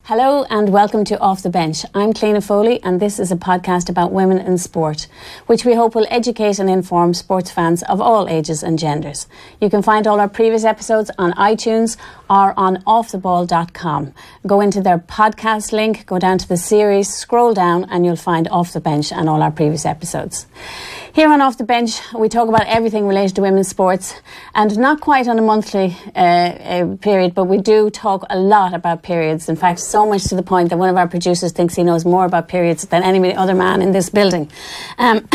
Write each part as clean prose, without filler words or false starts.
Hello and welcome to Off the Bench. I'm Cliona Foley and this is a podcast about women in sport, which we hope will educate and inform sports fans of all ages and genders. You can find all our previous episodes on iTunes or on offtheball.com. Go into their podcast link, go down to the series, scroll down and you'll find Off the Bench and all our previous episodes. Here on Off the Bench, we talk about everything related to women's sports, and not quite on a monthly period, but we do talk a lot about periods. In fact, so much to the point that one of our producers thinks he knows more about periods than any other man in this building.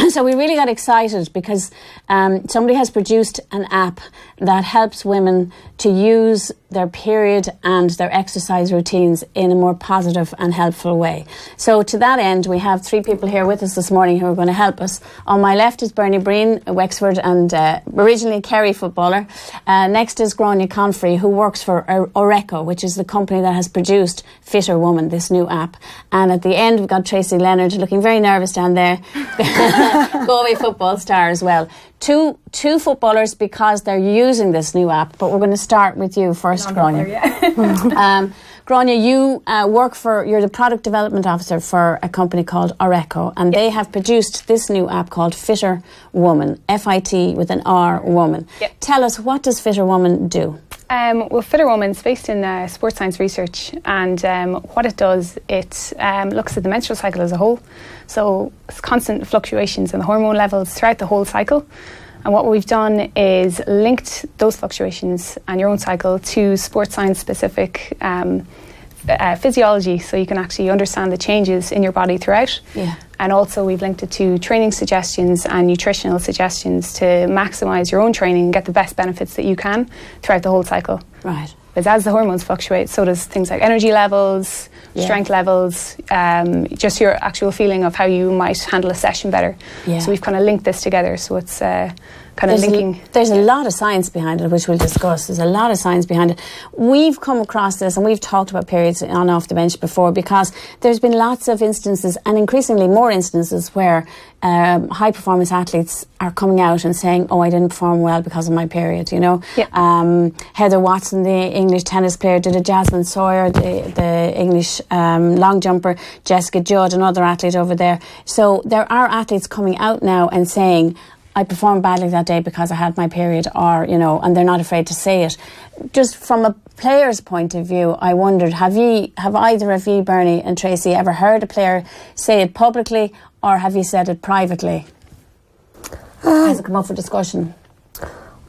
So we really got excited because somebody has produced an app that helps women to use their period and their exercise routines in a more positive and helpful way. So to that end, we have three people here with us this morning who are going to help us. On my left is Breen, Wexford and originally Kerry footballer. Next is Grainne Conefrey, who works for Orreco, which is the company that has produced Fitr Woman, this new app. And at the end, we've got Tracey, Leonard, looking very nervous down there. Galway football star as well. Two footballers because they're using this new app, but we're going to start with you first, Grainne. Grainne, you're the product development officer for a company called Orreco, and they have produced this new app called Fitr Woman, F-I-T with an R, Woman. Yep. Tell us, what does Fitr Woman do? Well, Fitr Woman is based in sports science research, and what it does, it looks at the menstrual cycle as a whole. So it's constant fluctuations in the hormone levels throughout the whole cycle. And what we've done is linked those fluctuations and your own cycle to sports science specific physiology, so you can actually understand the changes in your body throughout. Yeah. And also we've linked it to training suggestions and nutritional suggestions to maximise your own training and get the best benefits that you can throughout the whole cycle. Right. Because as the hormones fluctuate, so does things like energy levels, strength levels, just your actual feeling of how you might handle a session better. Yeah. So we've kind of linked this together, so it's kind of linking. There's a lot of science behind it, which we'll discuss. There's a lot of science behind it. We've come across this and we've talked about periods on Off the Bench before, because there's been lots of instances, and increasingly more instances, where high performance athletes are coming out and saying, oh, I didn't perform well because of my period, you know. Yeah. Heather Watson, the English tennis player, did it. Jasmine Sawyer, the English long jumper, Jessica Judd, another athlete over there. So there are athletes coming out now and saying, I performed badly that day because I had my period, or, you know, and they're not afraid to say it. Just from a player's point of view, I wondered, have either of you, Bernie and Tracey, ever heard a player say it publicly, or have you said it privately? Has it come up for discussion?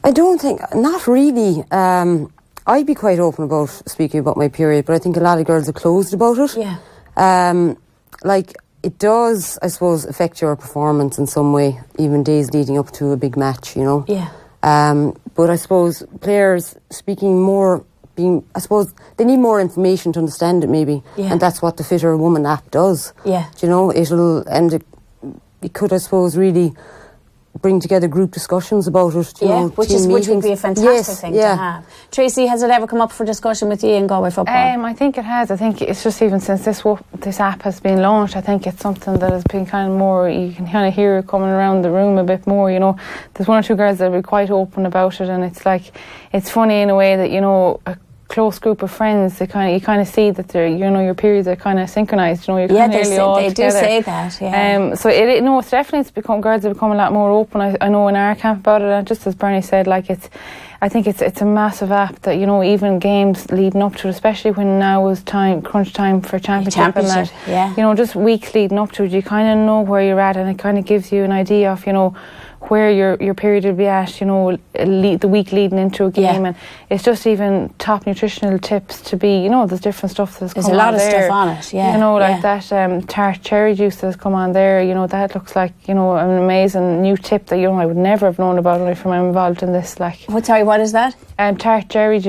I don't think, not really. I'd be quite open about speaking about my period, but I think a lot of girls are closed about it. Yeah. It does, I suppose, affect your performance in some way, even days leading up to a big match, you know. Yeah. But I suppose players speaking more, I suppose they need more information to understand it, maybe. Yeah. And that's what the Fitr Woman app does. Yeah. Do you know, it could, I suppose, really bring together group discussions about it. You know, which would be a fantastic thing to have. Tracey, has it ever come up for discussion with you in Galway football? I think it has. I think it's just even since this app has been launched, I think it's something that has been kind of more, you can kind of hear it coming around the room a bit more, you know. There's one or two girls that are quite open about it, and it's like, it's funny in a way that, you know, a close group of friends, you kind of see that they're, you know, your periods are kind of synchronised, you know, you're kind of nearly all together. They do say that, yeah. So it's definitely, girls have become a lot more open. I know in our camp about it, and just as Bernie said, like, I think it's a massive app that, you know, even games leading up to it, especially when now is crunch time for championship and that, you know, just weeks leading up to it, you kind of know where you're at, and it kind of gives you an idea of, you know, where your period will be at, you know, the week leading into a game, and it's just even top nutritional tips to be, you know, there's different stuff that's come on there. There's a lot of stuff on it, you know, like that tart cherry juice that's come on there, you know, that looks like, you know, an amazing new tip that, you know, I would never have known about only from I'm involved in this, like. What is that? Tart cherry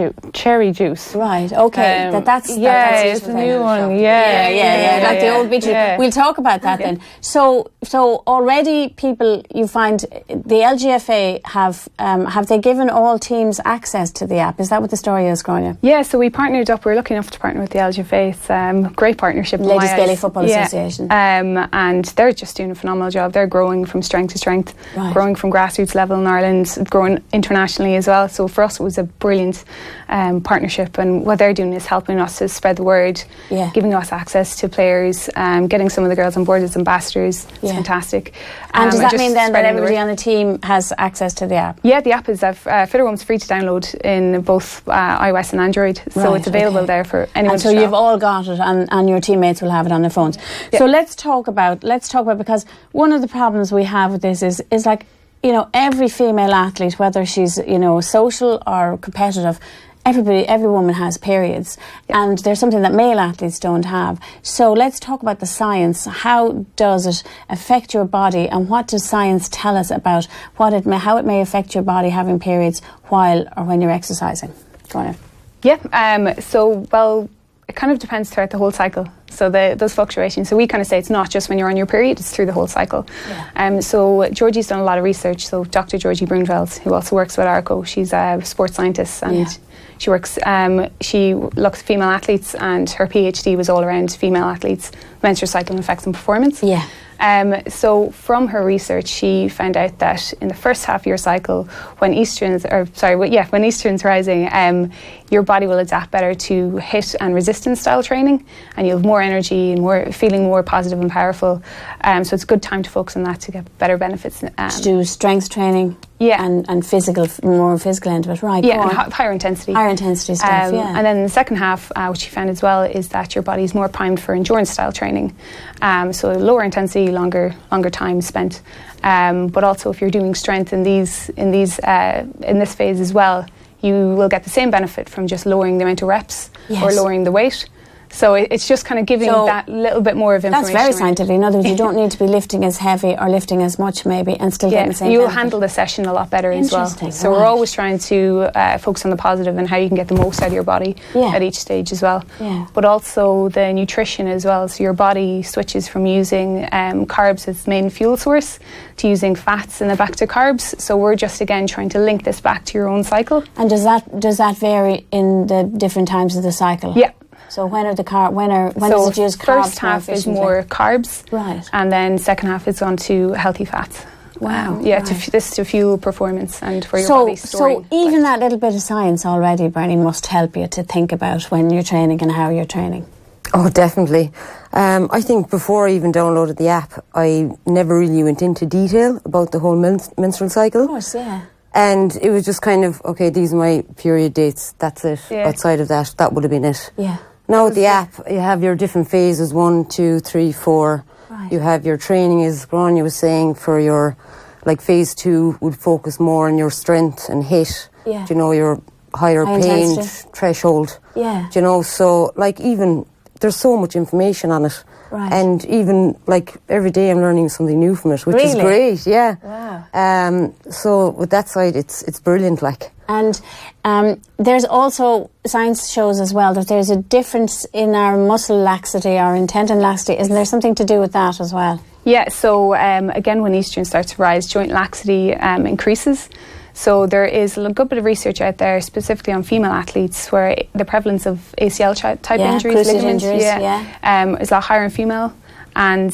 juice. Right, okay. That's it's a new one. Yeah. Like the old beetroot. We'll talk about that then. So already people, you find the LGFA have they given all teams access to the app? Is that what the story is, Grainne? Yeah, so we partnered up. We're lucky enough to partner with the LGFA. It's a great partnership. Ladies Gaelic Football Association. And they're just doing a phenomenal job. They're growing from strength to strength, growing from grassroots level in Ireland, growing internationally as well. So for us, it was a brilliant partnership. And what they're doing is helping us to spread the word, giving us access to players, getting some of the girls on board as ambassadors. It's fantastic. And does that mean then that everybody on the team has access to the app? Yeah, the app is Fitr Woman's free to download in both iOS and Android, so it's available there for anyone. And so you've all got it, and your teammates will have it on their phones. So let's talk about because one of the problems we have with this is like, you know, every female athlete, whether she's, you know, social or competitive, every woman has periods, and there's something that male athletes don't have. So let's talk about the science. How does it affect your body, and what does science tell us about how it may affect your body having periods while or when you're exercising? Go on. Well, it kind of depends throughout the whole cycle. So those fluctuations. So we kind of say it's not just when you're on your period; it's through the whole cycle. So Georgie's done a lot of research. So Dr. Georgie Breen, who also works with Orreco, she's a sports scientist and she works. She looks at female athletes, and her PhD was all around female athletes' menstrual cycle and effects on performance. So from her research, she found out that in the first half of your cycle, when estrogen's rising, your body will adapt better to HIIT and resistance style training, and you'll have more energy and feeling more positive and powerful. So it's a good time to focus on that to get better benefits. To do strength training. And more physical end of it, right? Yeah, and higher intensity. Higher intensity stuff, And then in the second half, which she found as well, is that your body's more primed for endurance style training. So lower intensity, longer time spent. But also, if you're doing strength in this phase as well, you will get the same benefit from just lowering the amount of reps or lowering the weight. So it's just kind of giving that little bit more of information. That's very scientific. In other words, you don't need to be lifting as heavy or lifting as much maybe and still getting the same you'll benefit. handle the session a lot better as well. So we're always trying to focus on the positive and how you can get the most out of your body at each stage as well. But also the nutrition as well. So your body switches from using carbs as main fuel source to using fats and then back to carbs. So we're just again trying to link this back to your own cycle. And does that vary in the different times of the cycle? Yeah. So when does it use carbs? First half is more carbs, right? And then second half is on to healthy fats. Wow. To fuel performance and for your body storing. So even that little bit of science already, Bernie, must help you to think about when you're training and how you're training. Oh, definitely. I think before I even downloaded the app, I never really went into detail about the whole menstrual cycle. Of course, yeah. And it was just kind of, okay, these are my period dates, that's it. Outside of that, that would have been it. Yeah. Now with the app, you have your different phases, 1, 2, 3, 4. Right. You have your training, as Grainne was saying, for your, like phase 2 would focus more on your strength and HIIT. Yeah. You know, your higher pain threshold. Yeah. You know, so like even, there's so much information on it. Right. And even like every day I'm learning something new from it, which is great, Wow. So with that side, it's brilliant, like. And there's also, science shows as well that there's a difference in our muscle laxity or in tendon laxity. Isn't there something to do with that as well? Yeah, so again, when estrogen starts to rise, joint laxity increases. So there is a good bit of research out there specifically on female athletes where the prevalence of ACL type injuries, ligaments, is a lot higher in female. And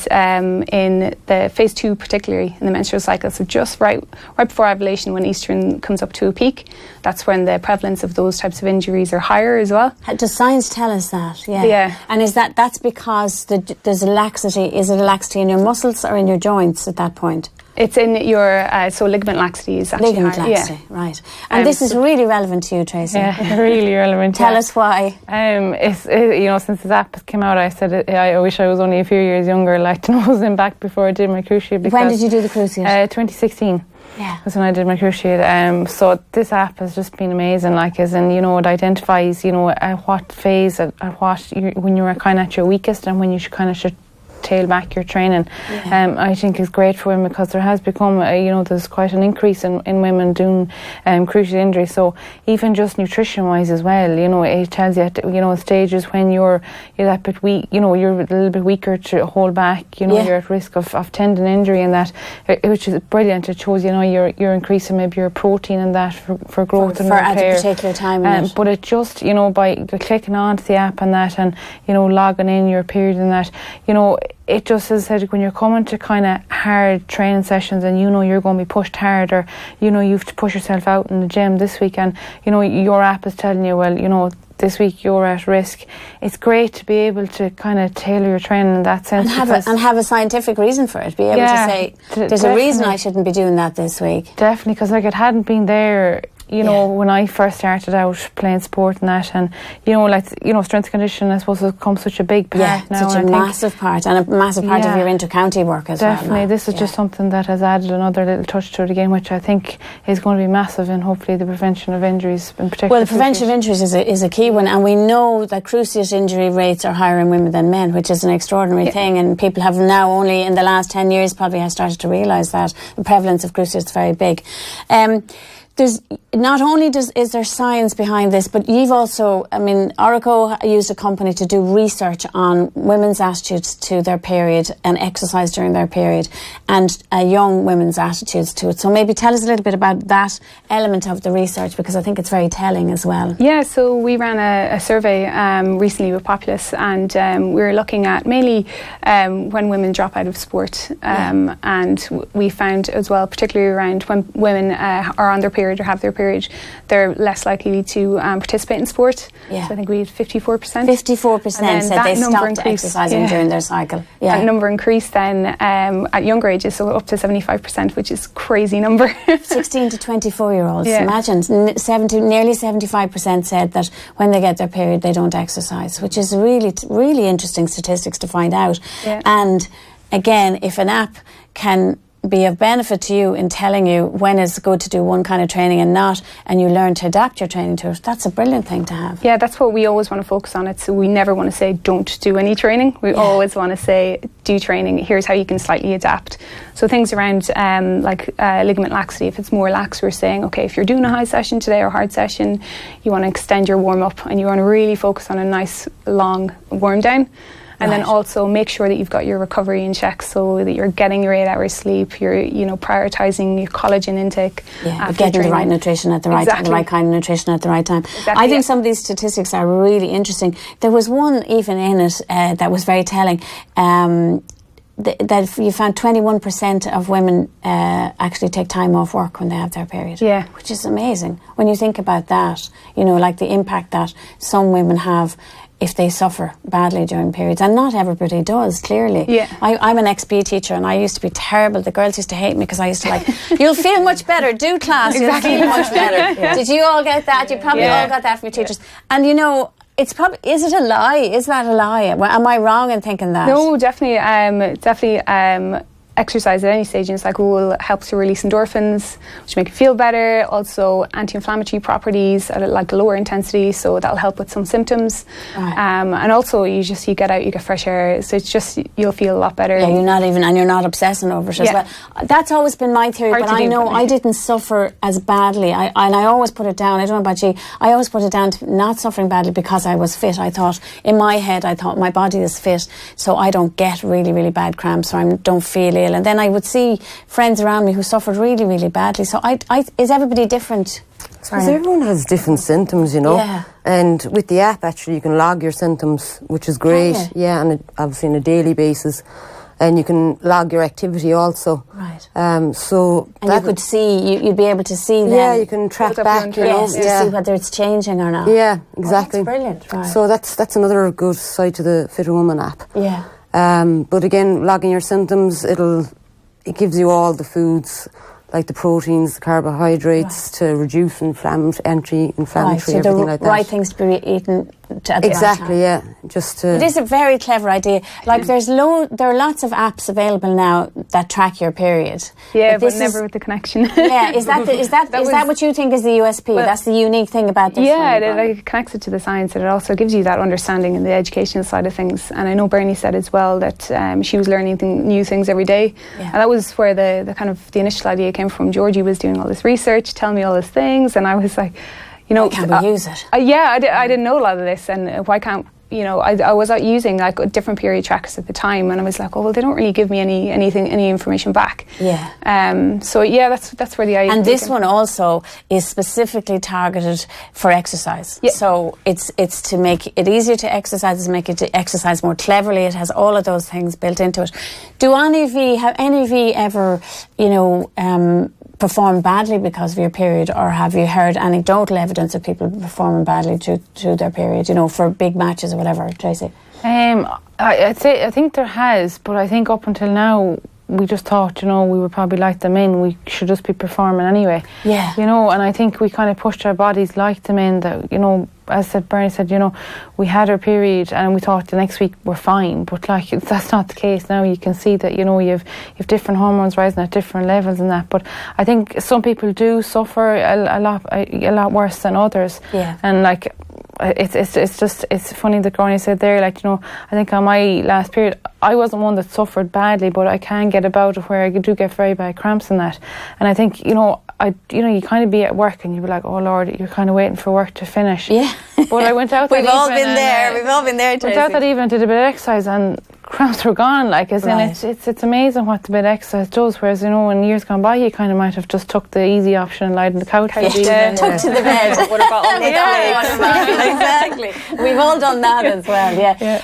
in the phase 2 particularly, in the menstrual cycle, so just right before ovulation when estrogen comes up to a peak, that's when the prevalence of those types of injuries are higher as well. Does science tell us that? Yeah. And that's because there's a laxity, is it a laxity in your muscles or in your joints at that point? It's in your, so ligament laxity is actually ligament higher. laxity, right. And this is really relevant to you, Tracey. Yeah, really relevant. Tell us why. It's since this app came out, I said I wish I was only a few years younger, like to nosing back before I did my cruciate. When did you do the cruciate? 2016. Yeah. That's when I did my cruciate. So this app has just been amazing, like as in, it identifies, at what phase, at what when you're kind of at your weakest and when you should tail back your training. I think is great for women, because there has become there's quite an increase in women doing cruciate injuries. So even just nutrition wise as well, it tells you at stages when you're that bit weak, you're a little bit weaker to hold back, you're at risk of tendon injury, and that, which is brilliant. It shows you're increasing maybe your protein and that for growth and repair at a particular time. But it just by clicking onto the app and that, and logging in your period and that, it just, as I said, when you're coming to kind of hard training sessions and you're going to be pushed hard, or you have to push yourself out in the gym this week, and your app is telling you, well, this week you're at risk. It's great to be able to kind of tailor your training in that sense, and have a scientific reason for it. Be able to say, there's a reason I shouldn't be doing that this week. Definitely, because it hadn't been there. When I first started out playing sport and that, and strength and conditioning, I suppose, has become such a big part now. Such a massive part, and a massive part of your inter-county work as well. Definitely, this is just something that has added another little touch to it again, which I think is going to be massive in hopefully the prevention of injuries in particular. Well, the prevention of injuries is a key one, and we know that cruciate injury rates are higher in women than men, which is an extraordinary thing, and people have now only in the last 10 years probably have started to realise that the prevalence of cruciate is very big. There's not only is there science behind this, but you've also, Orreco used a company to do research on women's attitudes to their period and exercise during their period, and young women's attitudes to it. So maybe tell us a little bit about that element of the research, because I think it's very telling as well. Yeah, so we ran a survey recently with Populous, and we were looking at mainly when women drop out of sport, and we found as well, particularly around when women are on their period or have their period, they're less likely to participate in sport. So I think we had 54%. 54% said they stopped exercising during their cycle. That number increased then at younger ages, so up to 75%, which is a crazy number. 16 to 24-year-olds. Imagine, nearly 75% said that when they get their period, they don't exercise, which is really, really interesting statistics to find out. And again, if an app can be of benefit to you in telling you when it's good to do one kind of training and not, and you learn to adapt your training to it, that's a brilliant thing to have. Yeah, that's what we always want to focus on. So we never want to say don't do any training. We always want to say do training. Here's how you can slightly adapt. So things around ligament laxity, if it's more lax, we're saying, okay, if you're doing a high session today or hard session, you want to extend your warm up and you want to really focus on a nice long warm down. And then also make sure that you've got your recovery in check, so that you're getting your 8 hours sleep, you're prioritising your collagen intake. Getting the right nutrition at the right time, the right kind of nutrition at the right time. I think some of these statistics are really interesting. There was one even in it that was very telling. That you found 21% of women actually take time off work when they have their period. Which is amazing when you think about that. Like the impact that some women have if they suffer badly during periods, and not everybody does, clearly. I'm an ex-PE teacher, and I used to be terrible. The girls used to hate me because I used to you'll feel much better, do class, you'll feel much better. Did you all get that? You probably all got that from your teachers. And it's probably, is it a lie? Is that a lie? Am I wrong in thinking that? No, definitely. Exercise at any stage in the cycle will help to release endorphins, which make you feel better. Also, anti-inflammatory properties at like a lower intensity, so that'll help with some symptoms. And also, you get out, you get fresh air, so it's just you'll feel a lot better. Yeah, you're not obsessing over it as well. That's always been my theory, but I know I didn't suffer as badly. I always put it down. I don't know about you. I always put it down to not suffering badly because I was fit. I thought in my head, my body is fit, so I don't get really, really bad cramps, or I don't feel ill. And then I would see friends around me who suffered really, really badly. So is everybody different? Because everyone has different symptoms, And with the app, actually, you can log your symptoms, which is great. And obviously on a daily basis. And you can log your activity also. And you could see, you'd be able to see them. Yeah, you can track back, to see whether it's changing or not. Yeah, exactly. That's brilliant. Right. So that's another good side to the Fitr Woman app. But again, logging your symptoms, it gives you all the foods, like the proteins, the carbohydrates, to reduce inflammatory, everything like that. So the right things to be eaten at the exactly, right time. yeah. Just to. It is a very clever idea. Like there are lots of apps available now that track your period. Yeah, but never with the connection. Yeah, is that what you think is the USP? Well, that's the unique thing about this. Yeah, it connects it to the science, and it also gives you that understanding in the educational side of things. And I know Bernie said as well that she was learning new things every day, and that was where the kind of the initial idea came from. Georgie was doing all this research, telling me all these things, and I was like, why can't we use it? I didn't know a lot of this, and why can't I was out using like different period trackers at the time, and I was like, well, they don't really give me any information back. Yeah. So yeah, that's where the idea. And this one also is specifically targeted for exercise. Yeah. So it's to make it easier to exercise, it's to make it to exercise more cleverly. It has all of those things built into it. Have any of you ever, performed badly because of your period, or have you heard anecdotal evidence of people performing badly to their period, for big matches or whatever, Tracey? I think there has, but I think up until now we just thought, we were probably like the men, we should just be performing anyway. Yeah. And I think we kind of pushed our bodies like the men that, as Bernie said, we had our period and we thought the next week we're fine, but that's not the case now. You can see that, you've different hormones rising at different levels and that, but I think some people do suffer a lot worse than others. Yeah. And it's funny that Grainne said there, I think on my last period I wasn't one that suffered badly, but I can get about it where I do get very bad cramps and that, and I think you kind of be at work and you'd be like, oh Lord, you're kind of waiting for work to finish. Yeah. But I went out We've all been there, Tracey. Went out that evening, did a bit of exercise and cramps were gone, it's amazing what the bit of exercise does, whereas in years gone by you kind of might have just took the easy option and lied on the couch for the evening. Took to the bed. Exactly. We've all done that as well, yeah.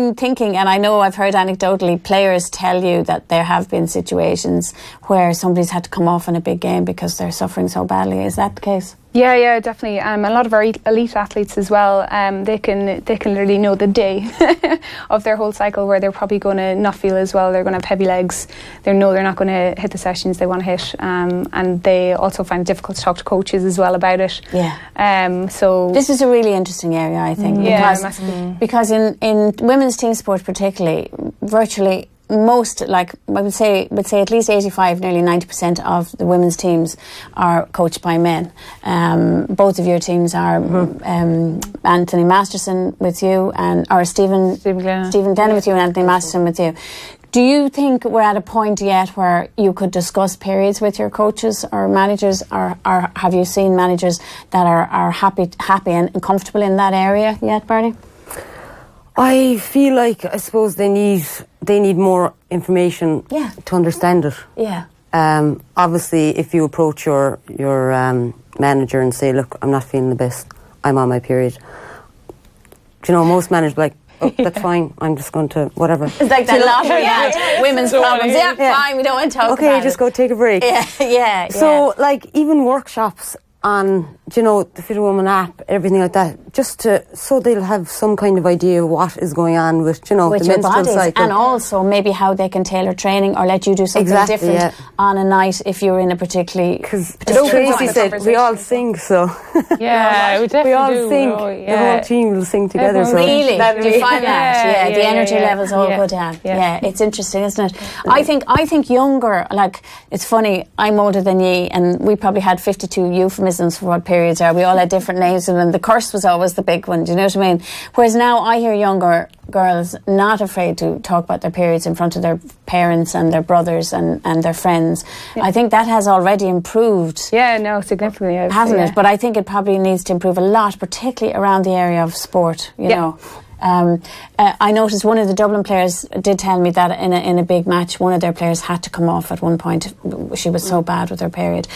I'm thinking, and I know I've heard anecdotally players tell you that there have been situations where somebody's had to come off in a big game because they're suffering so badly. Is that the case? Yeah, definitely. A lot of our elite athletes as well, they can literally know the day of their whole cycle where they're probably going to not feel as well. They're going to have heavy legs. They're not going to hit the sessions they want to hit, and they also find it difficult to talk to coaches as well about it. Yeah. So this is a really interesting area, I think, because in women's team sport particularly, virtually most, I would say at least 85, nearly 90% of the women's teams are coached by men. Both of your teams are Anthony Masterson with you, or Stephen Glennon with you, and Anthony Masterson with you. Do you think we're at a point yet where you could discuss periods with your coaches or managers, or have you seen managers that are happy and comfortable in that area yet, Bernie? I feel like, I suppose they need more information to understand it. Yeah. Obviously, if you approach your manager and say, look, I'm not feeling the best, I'm on my period. Most managers are like, oh, that's fine, I'm just going to whatever. It's like that lottery ad, women's problems. Yeah, fine, we don't want to talk about it. Okay, just go take a break. Yeah. So, even workshops on, the Fitr Woman App, everything like that, so they'll have some kind of idea of what is going on with, the menstrual bodies, cycle. and also maybe how they can tailor training or let you do something different on a night if you're in a particularly... Because Tracey said, we all sing, so... Yeah, we definitely all sing. The whole team will sing together. So. Really? Do you find that? Yeah, the energy levels all go down. Yeah, it's interesting, isn't it? I think younger, it's funny, I'm older than ye, and we probably had 52 euphemisms for what periods are. We all had different names, and the curse was always the big one, do you know what I mean? Whereas now I hear younger girls not afraid to talk about their periods in front of their parents and their brothers and their friends. I think that has already improved. Yeah, no, significantly. Hasn't it? But I think it probably needs to improve a lot, particularly around the area of sport, you know. I noticed one of the Dublin players did tell me that in a big match, one of their players had to come off at one point. She was so bad with her period.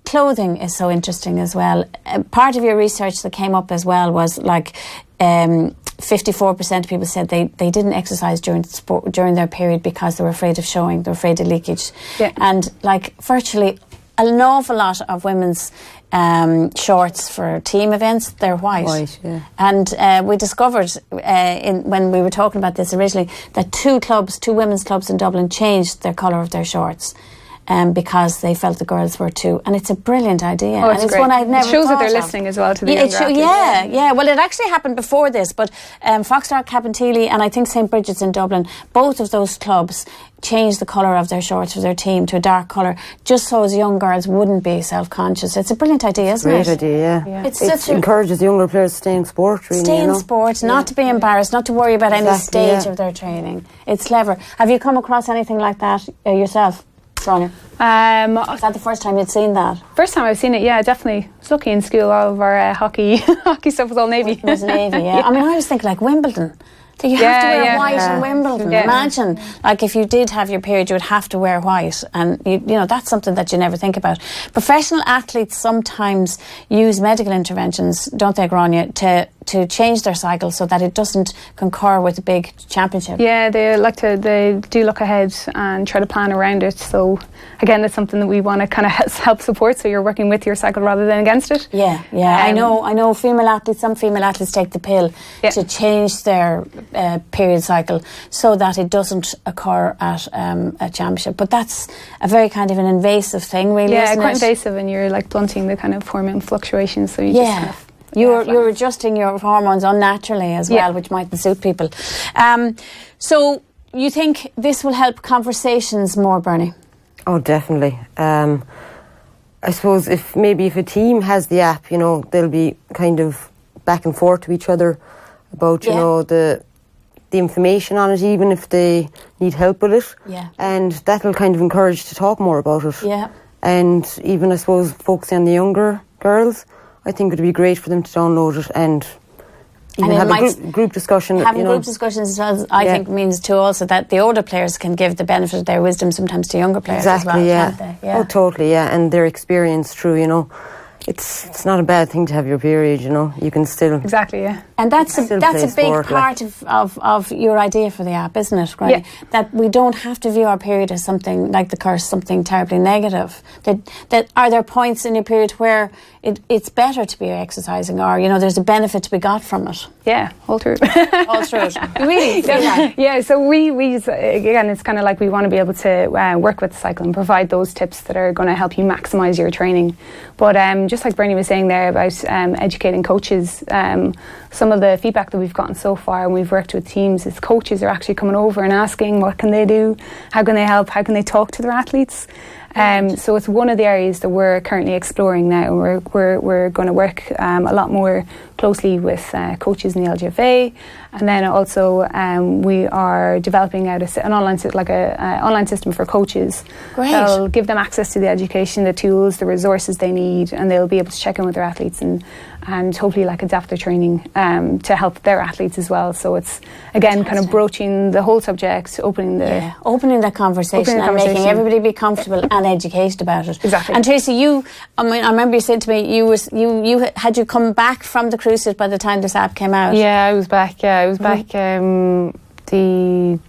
Clothing is so interesting as well. Part of your research that came up as well was 54% of people said they didn't exercise during their period because they were afraid of showing, they were afraid of leakage. And virtually an awful lot of women's shorts for team events, they're white. And we discovered when we were talking about this originally that two women's clubs in Dublin changed their colour of their shorts. because they felt the girls were too. And it's a brilliant idea. Oh, it's and it's great. one I've never It shows that they're thought of. listening as well to the Yeah, younger athletes. yeah. Well, it actually happened before this, but Foxtrot, Cabinteely and I think St. Bridget's in Dublin, both of those clubs changed the colour of their shorts for their team to a dark colour, just so as young girls wouldn't be self-conscious. It's a brilliant idea, isn't it? Great idea, yeah. It encourages younger players to stay in sport, really. Stay in sport, not to be embarrassed, not to worry about any stage of their training. It's clever. Have you come across anything like that yourself, Sonia? Is that the first time you'd seen that? First time I've seen it, yeah, definitely. I was lucky in school, all of our hockey stuff was all navy. It was navy, yeah. I mean, I was thinking like Wimbledon. Do you have to wear white in Wimbledon? Yeah. Imagine, like if you did have your period, you would have to wear white, and you know that's something that you never think about. Professional athletes sometimes use medical interventions, don't they, Grainne, to change their cycle so that it doesn't concur with the big championship. Yeah, they do look ahead and try to plan around it. So again, that's something that we want to kind of help support. So you're working with your cycle rather than against it. Yeah. I know. Female athletes. Some female athletes take the pill to change their period cycle so that it doesn't occur at a championship. But that's a very kind of an invasive thing, really. Yeah, isn't quite it? invasive, and you're like blunting the kind of hormone fluctuations. So you just kind of, you're adjusting your hormones unnaturally as well, which mightn't suit people. So you think this will help conversations more, Bernie? Oh, definitely. I suppose if a team has the app, you know, they'll be kind of back and forth to each other about, you know, the information on it, even if they need help with it. Yeah. And that'll kind of encourage to talk more about it. Yeah. And even, I suppose, focusing on the younger girls, I think it would be great for them to download it and have a group discussion. Having group discussions, I think, means too also that the older players can give the benefit of their wisdom sometimes to younger players as well, can't they? Yeah. Oh, totally, yeah. And their experience through, you know, it's not a bad thing to have your period, you know. You can still... Exactly, yeah. And that's a big part of your idea for the app, isn't it, Grainne? Yeah. That we don't have to view our period as something like the curse, something terribly negative. That are there points in your period where it's better to be exercising, or, you know, there's a benefit to be got from it? Yeah, all through. All through it. Really? Yeah, so we again, it's kind of like we want to be able to work with the cycle and provide those tips that are going to help you maximise your training. But just like Bernie was saying there about educating coaches, some of the feedback that we've gotten so far, and we've worked with teams, is coaches are actually coming over and asking what can they do, how can they help, how can they talk to their athletes. So it's one of the areas that we're currently exploring now. We're going to work a lot more closely with coaches in the LGFA, and then also we are developing out an online system for coaches. Great. That'll give them access to the education, the tools, the resources they need, and they'll be able to check in with their athletes and hopefully adapt their training to help their athletes as well. So it's again kind of broaching the whole subject, opening the conversation and making everybody be comfortable and educated about it. Exactly. And Tracey, I remember you said to me you had come back from the cruises by the time this app came out. Yeah, I was back. Yeah, I was back the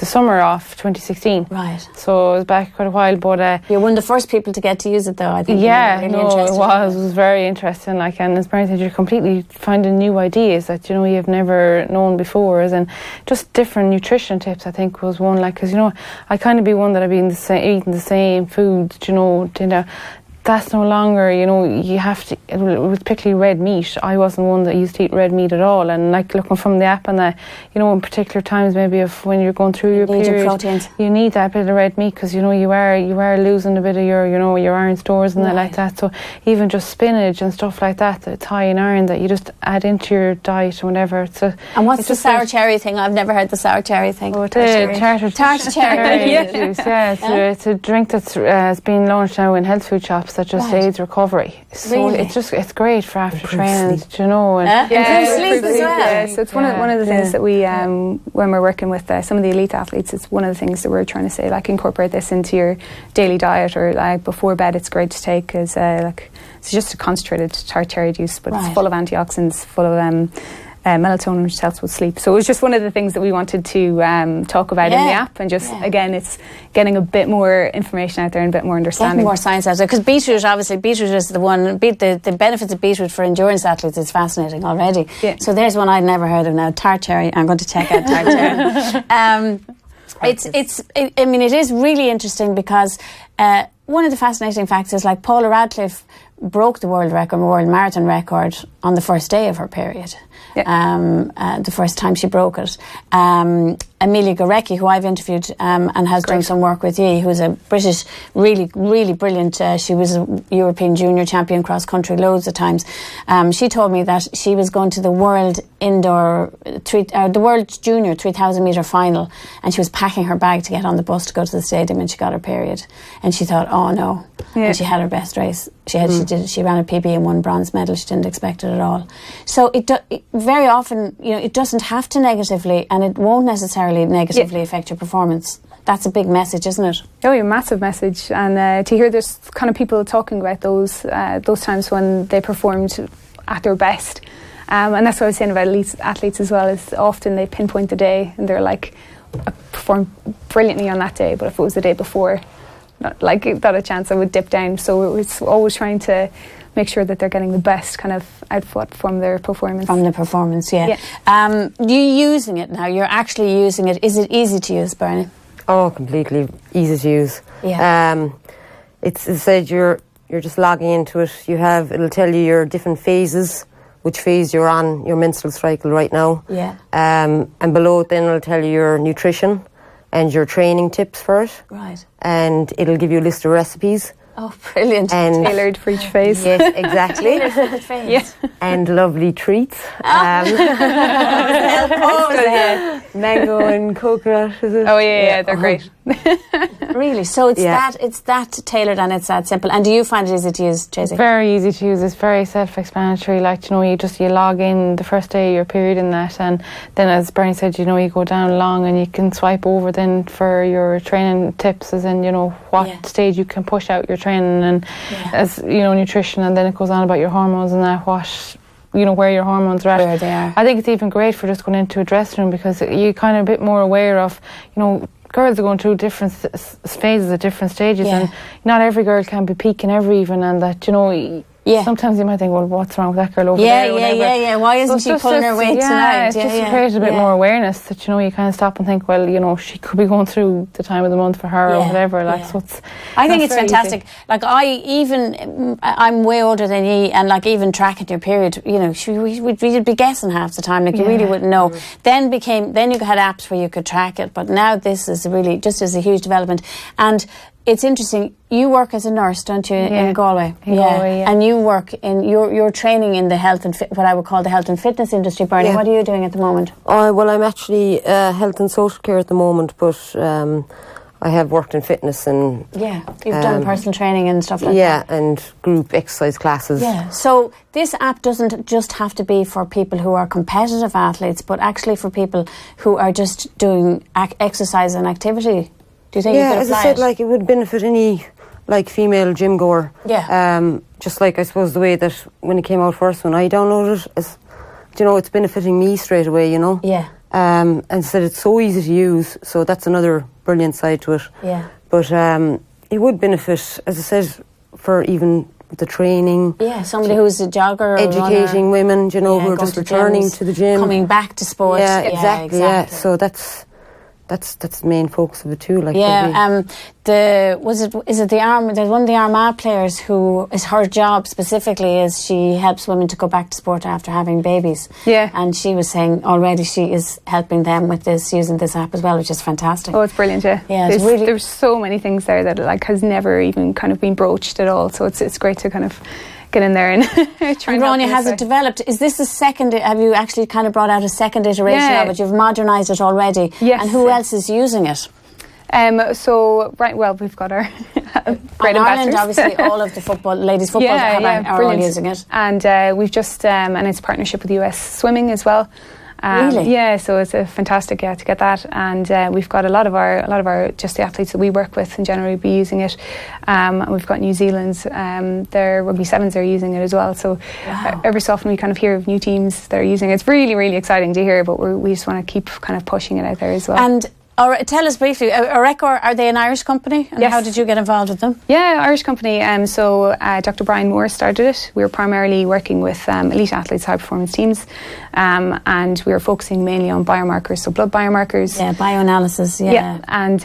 summer of 2016. Right. So I was back quite a while, but you're one of the first people to get to use it, though. I think. Yeah, really it was very interesting. Like, and as Breen said, you're completely finding new ideas that you've never known before, and just different nutrition tips. I think was one, like, because I kind of be one that I've been eating the same food, dinner. That's no longer, you have to, with particularly red meat. I wasn't one that used to eat red meat at all, and like looking from the app and that, in particular times maybe of when you're going through your period, your proteins. You need that bit of red meat because you are losing a bit of your your iron stores and that like that. So even just spinach and stuff like that, it's high in iron that you just add into your diet or whatever. And what's the sour cherry thing? I've never heard the sour cherry thing. Oh, tart cherry juice. Yeah, it's a drink that's been launched now in health food shops that just aids recovery. So really? it's great for after training, sleep as well. Yeah, so it's one of the things that we when we're working with some of the elite athletes, it's one of the things that we're trying to say, like, incorporate this into your daily diet, or like before bed it's great to take, because it's just a concentrated tart cherry juice, but it's full of antioxidants, full of melatonin, which helps with sleep. So it was just one of the things that we wanted to talk about in the app, and just again, it's getting a bit more information out there and a bit more understanding. Getting more science out there, because beetroot is the one. The benefits of beetroot for endurance athletes is fascinating already. Yeah. So there's one I'd never heard of now. Tart cherry. I'm going to check out tart cherry. I mean, it is really interesting because one of the fascinating facts is, like, Paula Radcliffe broke the world marathon record on the first day of her period. The first time she broke it. Amelia Gorecki, who I've interviewed and has done some work with you, who's a British, really, really brilliant. She was a European junior champion cross country loads of times. She told me that she was going to the World the World Junior 3,000 metre final, and she was packing her bag to get on the bus to go to the stadium, and she got her period, and she thought, oh no, and she had her best race. She ran a PB and won bronze medal. She didn't expect it at all. So it very often, it doesn't have to negatively, and it won't necessarily negatively affect your performance. That's a big message, isn't it? Oh, a massive message. And to hear there's kind of people talking about those times when they performed at their best. And that's what I was saying about athletes as well, is often they pinpoint the day and they're like, I performed brilliantly on that day, but if it was the day before, not a chance I would dip down. So it's always trying to make sure that they're getting the best kind of output from their performance. From the performance, yeah. You're using it now. You're actually using it. Is it easy to use, Bernie? Oh, completely easy to use. Yeah. It's said you're just logging into it. It'll tell you your different phases, which phase you're on, your menstrual cycle right now. Yeah. And below it then it'll tell you your nutrition and your training tips for it. Right. And it'll give you a list of recipes. Oh, brilliant. And tailored for each phase. Yes, exactly. Tailored for the phase. Yeah. And lovely treats. Mango and coconut, is it? Oh, yeah, they're great. Really? So it's that tailored and it's that simple. And do you find it easy to use, Tracey? Very easy to use. It's very self-explanatory. Like, you log in the first day of your period in that, and then, as Bernie said, you go down along and you can swipe over then for your training tips, as in, what stage you can push out your training, and as nutrition, and then it goes on about your hormones and that, where your hormones are at. Where they are. I think it's even great for just going into a dressing room, because you're kind of a bit more aware of, girls are going through different phases at different stages, and not every girl can be peaking every even, and that, sometimes you might think, well, what's wrong with that girl over there? Yeah. Why isn't she pulling her weight tonight? It's just to create a bit more awareness that, you kind of stop and think, well, she could be going through the time of the month for her or whatever. So I think it's fantastic. Easy. Like, I'm way older than you, and like, even tracking your period, we'd be guessing half the time. Like, you really wouldn't know. Then you had apps where you could track it, but now this is really just as a huge development. And it's interesting. You work as a nurse, don't you, in Galway? Galway, And you work in you're training in the health and what I would call the health and fitness industry, Bernie. What are you doing at the moment? Well, I'm actually health and social care at the moment, but I have worked in fitness and you've done personal training and stuff like that. Yeah, and group exercise classes. Yeah. So this app doesn't just have to be for people who are competitive athletes, but actually for people who are just doing exercise and activity. Do you think you could apply as I said, it would benefit any female gym goer. Yeah. Just like, I suppose, the way that when it came out first, when I downloaded it, it's benefiting me straight away. Yeah. And said it's so easy to use, so that's another brilliant side to it. Yeah. But it would benefit, as I said, for even the training. Yeah, somebody who's a jogger, educating women, who are just returning to the gym, coming back to sport. Yeah, exactly. Yeah, so that's the main focus of it too. Is it the Arm? There's one of the Armagh players who is her job specifically is she helps women to go back to sport after having babies. Yeah, and she was saying already she is helping them with this, using this app as well, which is fantastic. Oh, it's brilliant. Yeah, there's so many things there that has never even kind of been broached at all. So it's great to kind of get in there and try. And Grainne, has it developed? Is this the second? Have you actually kind of brought out a second iteration of it? You've modernised it already. Yes. And who else is using it? We've got our great ambassadors. Ireland, obviously, all of the ladies football are all using it. And we've just announced a partnership with US Swimming as well. Really? Yeah, so it's a fantastic to get that, and we've got a lot of our just the athletes that we work with in general be using it. And we've got New Zealand's their rugby sevens are using it as well. So every so often we kind of hear of new teams that are using it. It's really, really exciting to hear, but we just want to keep kind of pushing it out there as well. And Or tell us briefly, Orreco, are they an Irish company? And yes. How did you get involved with them? Yeah, Irish company. So Dr. Brian Moore started it. We were primarily working with elite athletes, high performance teams, and we were focusing mainly on biomarkers, so blood biomarkers. Yeah, bioanalysis. Yeah, and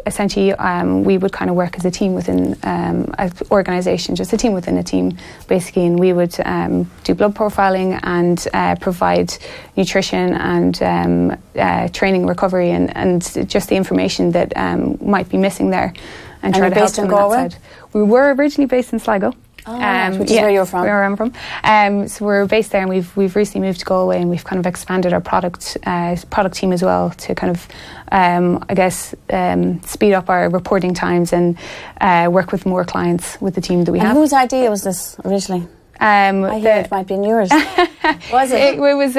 essentially we would kind of work as a team within an organisation, just a team within a team, basically, and we would do blood profiling and provide nutrition and training, recovery, and just the information that might be missing there, and try to help them on that side. We were originally based in Sligo. Which is where you're from. Where I'm from. So we're based there, and we've recently moved to Galway, and we've kind of expanded our product team as well to kind of, speed up our reporting times and work with more clients with the team that we have. And whose idea was this originally? I hear it might be in yours. Was it? It was.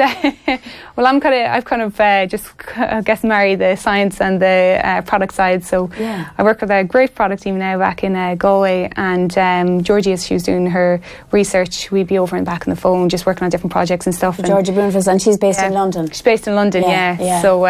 Well, I've kind of just, I guess, married the science and the product side. So yeah. I work with a great product team now back in Galway, and Georgie, as she was doing her research, we'd be over and back on the phone, just working on different projects and stuff. Georgie Broomfield, and she's based in London. She's based in London, yeah. So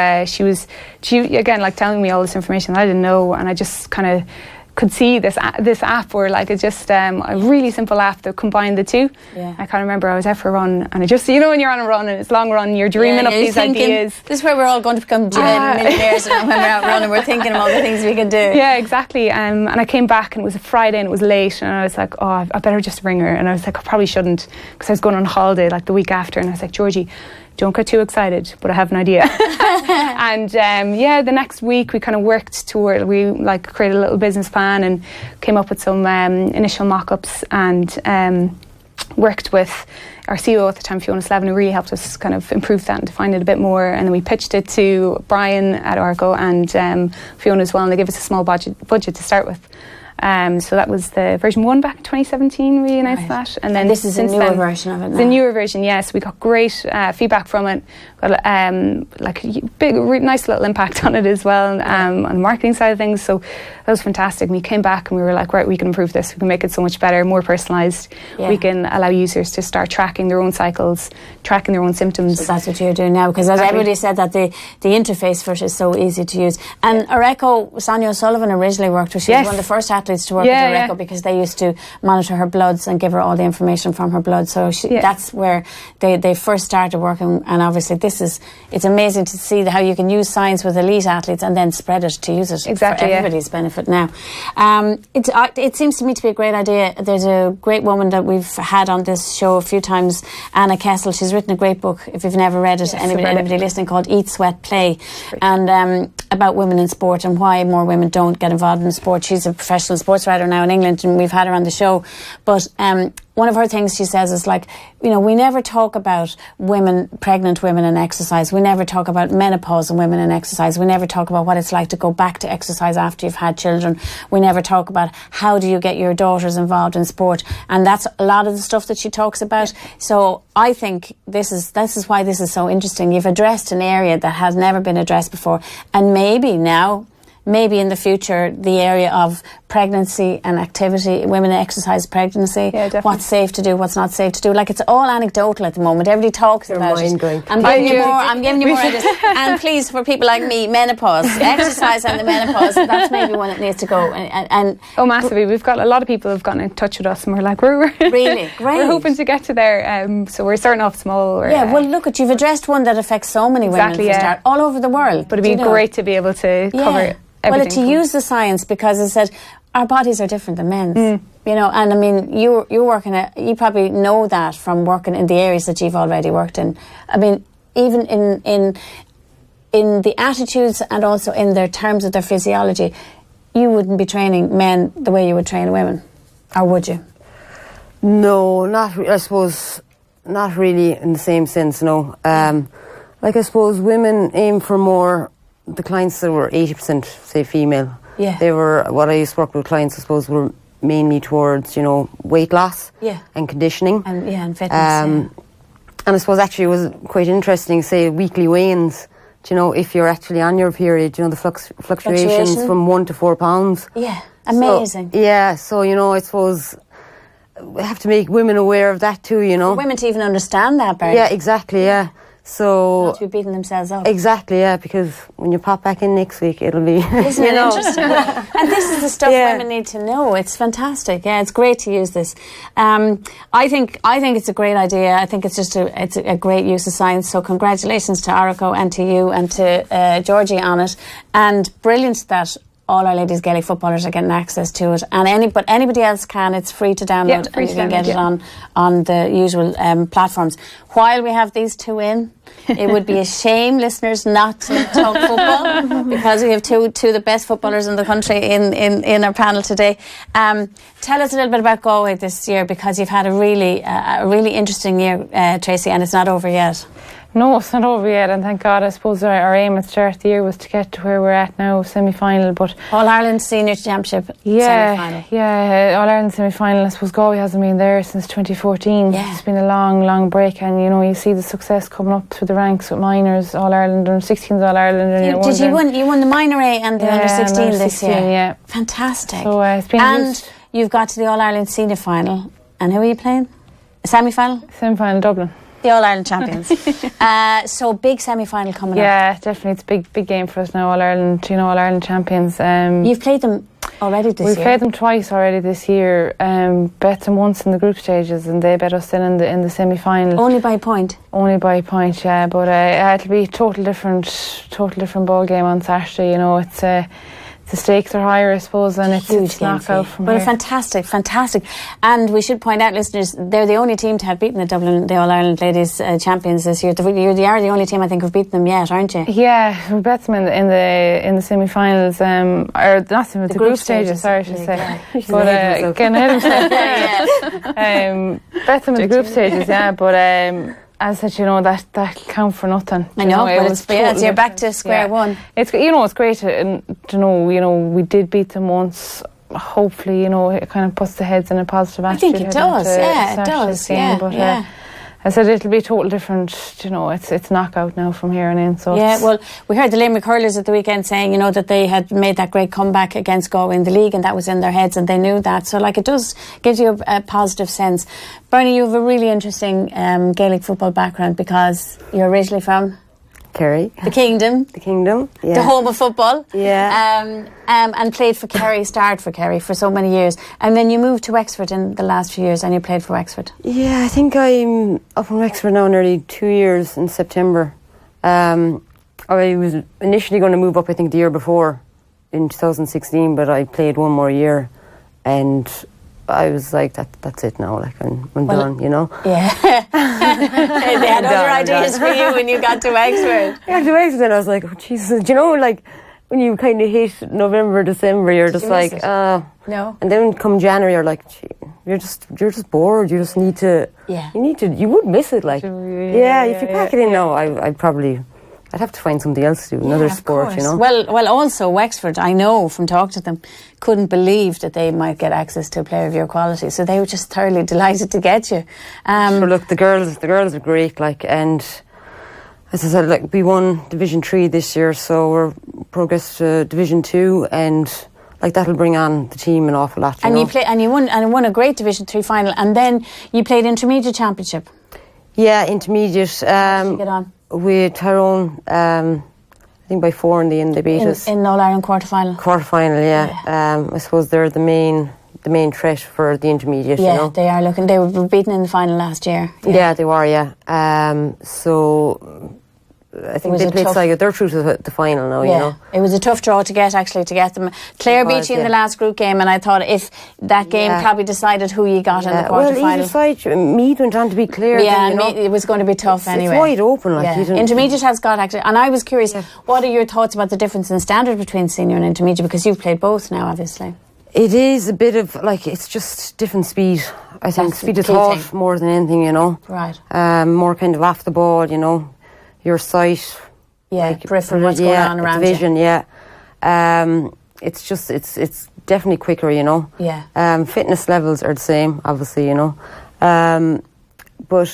she again, like, telling me all this information that I didn't know, and I just kind of could see this app, or like it's just a really simple app that combined the two. Yeah. I can't remember, I was out for a run, and I just, you know, when you're on a run and it's long run, you're dreaming up these ideas. This is where we're all going to become millionaires, and when we're out running, we're thinking of all the things we can do. Yeah, exactly. And I came back, and it was a Friday, and it was late, and I was like, oh, I better just ring her. And I was like, I probably shouldn't, because I was going on holiday like the week after, and I was like, Georgie, don't get too excited, but I have an idea. And the next week we kind of worked toward, we like created a little business plan and came up with some initial mock-ups, and worked with our CEO at the time, Fiona Slevin, who really helped us kind of improve that and define it a bit more. And then we pitched it to Brian at Orreco and Fiona as well, and they gave us a small budget to start with. So that was the version 1 back in 2017. We announced that, and then this is a newer version of it now. The newer version, yes. We got great feedback from it. Got like a big, nice little impact on it as well, on the marketing side of things. So that was fantastic. We came back and we were like, right, we can improve this. We can make it so much better, more personalised. Yeah. We can allow users to start tracking their own cycles, tracking their own symptoms. So that's what you're doing now, because as everybody said, that the interface for it is so easy to use. And Orreco, Sonia O'Sullivan originally worked with. She was one of the first athletes to work with Orreco, because they used to monitor her bloods and give her all the information from her blood. So that's where they first started working. And obviously it's amazing to see how you can use science with elite athletes and then spread it to use it for everybody's benefit now. It seems to me to be a great idea. There's a great woman that we've had on this show a few times, Anna Kessel. She's written a great book, if you've never read it, anybody listening, called Eat, Sweat, Play, and about women in sport and why more women don't get involved in sport. She's a professional sports writer now in England, and we've had her on the show. But one of her things she says is, like, you know, we never talk about pregnant women in exercise. We never talk about menopause and women in exercise. We never talk about what it's like to go back to exercise after you've had children. We never talk about how do you get your daughters involved in sport. And that's a lot of the stuff that she talks about. So I think this is why this is so interesting. You've addressed an area that has never been addressed before, and maybe in the future, the area of pregnancy and activity, women exercise pregnancy, what's safe to do, what's not safe to do. Like, it's all anecdotal at the moment. Everybody talks about it. I'm giving you more of this. And please, for people like me, menopause, exercise and the menopause, that's maybe one that needs to go. And massively. We've got a lot of people who've gotten in touch with us, and we're like, we're really great. We're hoping to get to there. So we're starting off small. Well, look, you've addressed one that affects so many women all over the world. But it'd be great to be able to cover it. Well, to use the science, because it said our bodies are different than men's. You know, and I mean, you're working you probably know that from working in the areas that you've already worked in. I mean, even in the attitudes and also in their terms of their physiology, you wouldn't be training men the way you would train women, or would you? No, I suppose not really in the same sense. No, like I suppose women aim for more. The clients that were 80%, say, female, they were, what I used to work with clients, I suppose, were mainly towards, you know, weight loss and conditioning. And fitness. And I suppose actually it was quite interesting, say, weekly weigh-ins, you know, if you're actually on your period, you know, the fluctuations from 1 to 4 pounds. Yeah, amazing. So, you know, I suppose we have to make women aware of that too, you know. For women to even understand that, Barry. Yeah, exactly, So not to be beating themselves up. Exactly, yeah, because when you pop back in next week, it'll be Isn't it interesting? And this is the stuff women need to know. It's fantastic. Yeah, it's great to use this. I think it's a great idea. I think it's a great use of science. So congratulations to Orreco and to you and to Georgie on it. And brilliant that all our ladies Gaelic footballers are getting access to it, and anybody else can. It's free to download, and you can get it on the usual platforms. While we have these two in, it would be a shame, listeners, not to talk football, because we have two of the best footballers in the country in our panel today. Tell us a little bit about Galway this year, because you've had a really interesting year, Tracey, and it's not over yet. No, it's not over yet, and thank God. I suppose our aim at the start of the year was to get to where we're at now, semi-final. But All-Ireland Senior Championship semi-final. Yeah, All-Ireland semi-final. I suppose Galway hasn't been there since 2014. Yeah. It's been a long break, and you see the success coming up through the ranks with minors, All-Ireland, and 16s All-Ireland. You won the minor A and the under-16 this year. Yeah. Fantastic. So it's been you've got to the All-Ireland Senior final. And who are you playing? A semi-final? Semi-final Dublin. The All-Ireland champions. So big semi-final coming up. Yeah, definitely. It's a big game for us now, All-Ireland, All-Ireland champions. You've played them already this year? We've played them twice already this year. Bet them once in the group stages, and they bet us in the semi-final. Only by a point? Only by a point, yeah. But it'll be a total different ball game on Saturday. It's... the stakes are higher, I suppose, and it's knockout from here. Fantastic. And we should point out, listeners, they're the only team to have beaten the All-Ireland Ladies Champions this year. You are the only team, I think, who've beaten them yet, aren't you? Yeah, we bet them in the semi-finals, or not the group stages, sorry, I should say. Yeah. But getting ahead of myself. Bet them in the group stages, yeah, but... as I said, that count for nothing. I know, but you're back to square one. It's it's great to know, we did beat them once. Hopefully, it kind of puts the heads in a positive attitude. I think it does, it does. But I said it'll be total different, it's knockout now from here on in. So well, we heard the Limerick hurlers at the weekend saying, that they had made that great comeback against Galway in the league, and that was in their heads, and they knew that. So, it does give you a positive sense. Bernie, you have a really interesting Gaelic football background, because you're originally from Kerry. The Kingdom, yeah. The home of football. Yeah. And played for Kerry, starred for Kerry for so many years. And then you moved to Wexford in the last few years, and you played for Wexford. Yeah, I think I'm up in Wexford now nearly 2 years in September. I was initially going to move up, I think, the year before, in 2016, but I played one more year, and I was like, that's it now, I'm done, Yeah. They had other ideas for you when you got to Wexford. Yeah, to Wexford, and I was like, oh, Jesus. When you kind of hit November, December, you're just like, no. And then come January, you're like, gee, you're just bored. You just need to, you would miss it, if you pack it in now, I'd have to find something else to do, another sport, Well, also Wexford, I know from talking to them, couldn't believe that they might get access to a player of your quality. So they were just thoroughly delighted to get you. So look, the girls are great, and as I said, we won Division 3 this year, so we're progressed to Division 2, and that'll bring on the team an awful lot. You won a great Division 3 final, and then you played Intermediate Championship. Yeah, Intermediate. How did you get on? With Tyrone, I think by 4 in the end they beat us. In All-Ireland quarter-final? Quarter-final, yeah. I suppose they're the main threat for the Intermediate, Yeah, they are looking. They were beaten in the final last year. Yeah, they were, yeah. So I think they played Sligo. They're through to the final now, It was a tough draw to get them. Clare beat you in the last group game, and I thought if that game probably decided who you got in the quarter-final. Well, either side, Meath went on to be Clare. Yeah, it was going to be tough anyway. It's wide open. Intermediate has got actually, and I was curious, what are your thoughts about the difference in standard between senior and intermediate, because you've played both now, obviously. It is a bit of, it's just different speed. I think speed of thought more than anything, Right. More kind of off the ball, your sight. Yeah, peripheral, what's going on around vision, you. It's just, it's definitely quicker, Yeah. Fitness levels are the same, obviously, but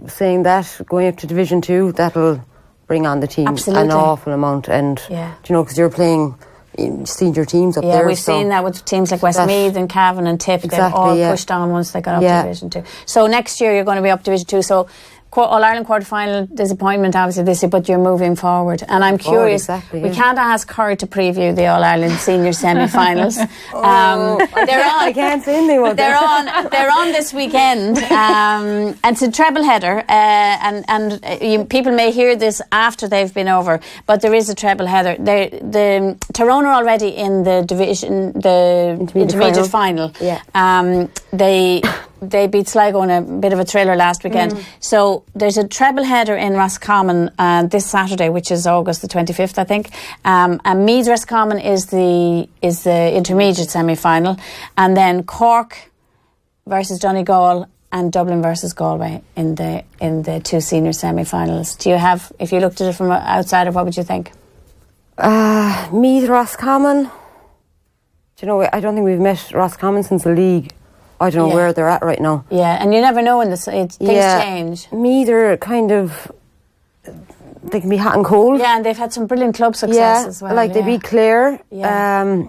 saying that, going up to Division 2, that'll bring on the team an awful amount. And, because you're playing senior teams up there. Yeah, we've seen that with teams like Westmeath and Cavan and Tip. They've all pushed on once they got up to Division 2. So next year you're going to be up Division 2. So All-Ireland quarter-final disappointment obviously this year, but you're moving forward, and I'm curious, exactly, we can't ask her to preview the All-Ireland senior semi-finals. They're on, I can't say anything about they're on this weekend, and it's a treble header, and people may hear this after they've been over, but there is a treble header. The Tyrone are already in the division, the intermediate final. Yeah. They beat Sligo in a bit of a thriller last weekend. So there's a treble header in Roscommon this Saturday, which is August the 25th, I think. And Meath Roscommon is the intermediate semi-final, and then Cork versus Donegal and Dublin versus Galway in the two senior semi-finals. Do you have, if you looked at it from an outsider, what would you think? Meath Roscommon. Do you know? I don't think we've met Roscommon since the league. I don't know where they're at right now. Yeah, and you never know when things change. Meath are kind of, they can be hot and cold. Yeah, and they've had some brilliant club success as well. Like they beat Clare. Yeah.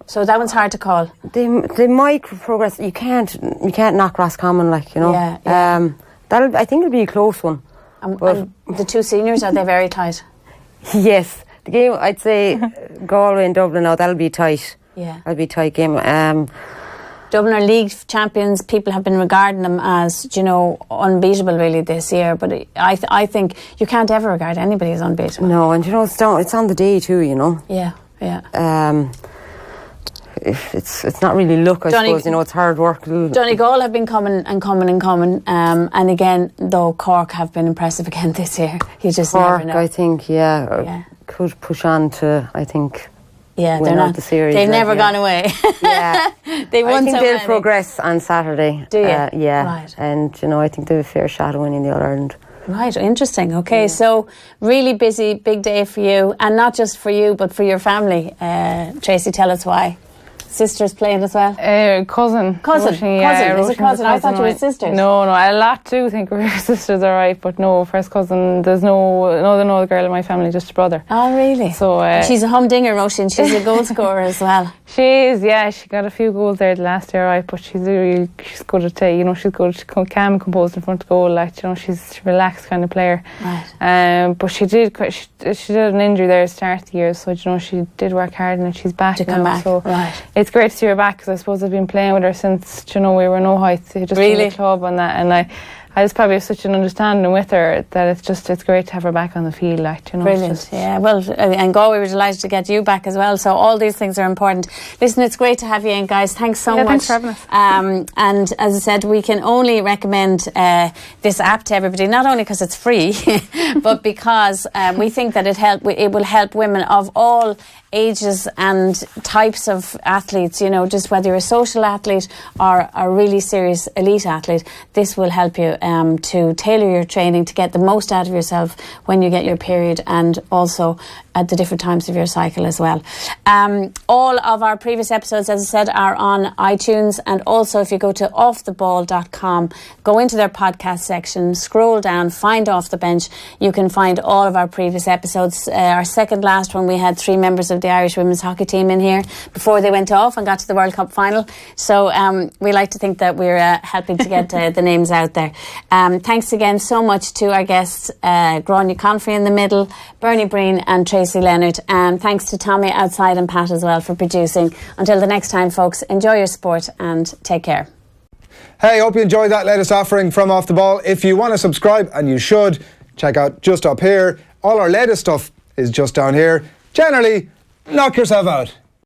So that one's hard to call. They might progress. You can't knock Roscommon, like, you know. Yeah. I think it'll be a close one. And the two seniors, are they very tight? Yes. The game, I'd say Galway and Dublin now, that'll be tight. Yeah. That'll be a tight game. Dublin are league champions. People have been regarding them as, unbeatable really this year. But I think you can't ever regard anybody as unbeatable. No, and it's on the day too, you know. Yeah. It's not really luck, I suppose. It's hard work. Donegal have been coming. And again, though, Cork have been impressive again this year. You just Cork, never know. I think, could push on to, I think. Yeah, they're not the series. They've never gone away. Yeah, they won. I think they'll progress on Saturday. Do you? Yeah, right. And I think they have a fair shot of winning the All-Ireland. Right, interesting. Okay, so really busy, big day for you, and not just for you, but for your family. Tracey, tell us why. Sisters playing as well? Cousin. Yeah, is it cousin? I thought you were sisters. No, a lot do think we're sisters, all right, but no, first cousin. There's no other girl in my family, just a brother. Oh, really? So she's a humdinger, Roisin. She's a goal scorer as well. She is, yeah. She got a few goals there the last year, right? But she's good at, she's good. She's calm and composed in front of goal, like, she's a relaxed kind of player. Right. But she did an injury there at the start of the year, so she did work hard, and she's back to now. Come back. So right. It's great to see her back, because I suppose I've been playing with her since we were no height, just really? in the club and that, and I just probably have such an understanding with her that it's great to have her back on the field, like, Brilliant, yeah. Well, and Galway were delighted to get you back as well, so all these things are important. Listen, it's great to have you in, guys. Thanks so much. Thanks for having us. And as I said, we can only recommend this app to everybody, not only because it's free, but because we think that it will help women of all ages and types of athletes, just whether you're a social athlete or a really serious elite athlete. This will help you to tailor your training to get the most out of yourself when you get your period, and also at the different times of your cycle as well. All of our previous episodes, as I said, are on iTunes, and also if you go to offtheball.com, go into their podcast section, scroll down, find Off the Bench, you can find all of our previous episodes. Our second last one, we had 3 members of the Irish women's hockey team in here before they went off and got to the World Cup final, so we like to think that we're helping to get the names out there. Thanks again so much to our guests, Grainne Conefrey in the middle, Breen and Tracey, Leonard, and thanks to Tommy outside and Pat as well for producing. Until the next time, folks, enjoy your sport and take care. Hey, hope you enjoyed that latest offering from Off the Ball. If you want to subscribe, and you should, check out just up here. All our latest stuff is just down here. Generally, knock yourself out.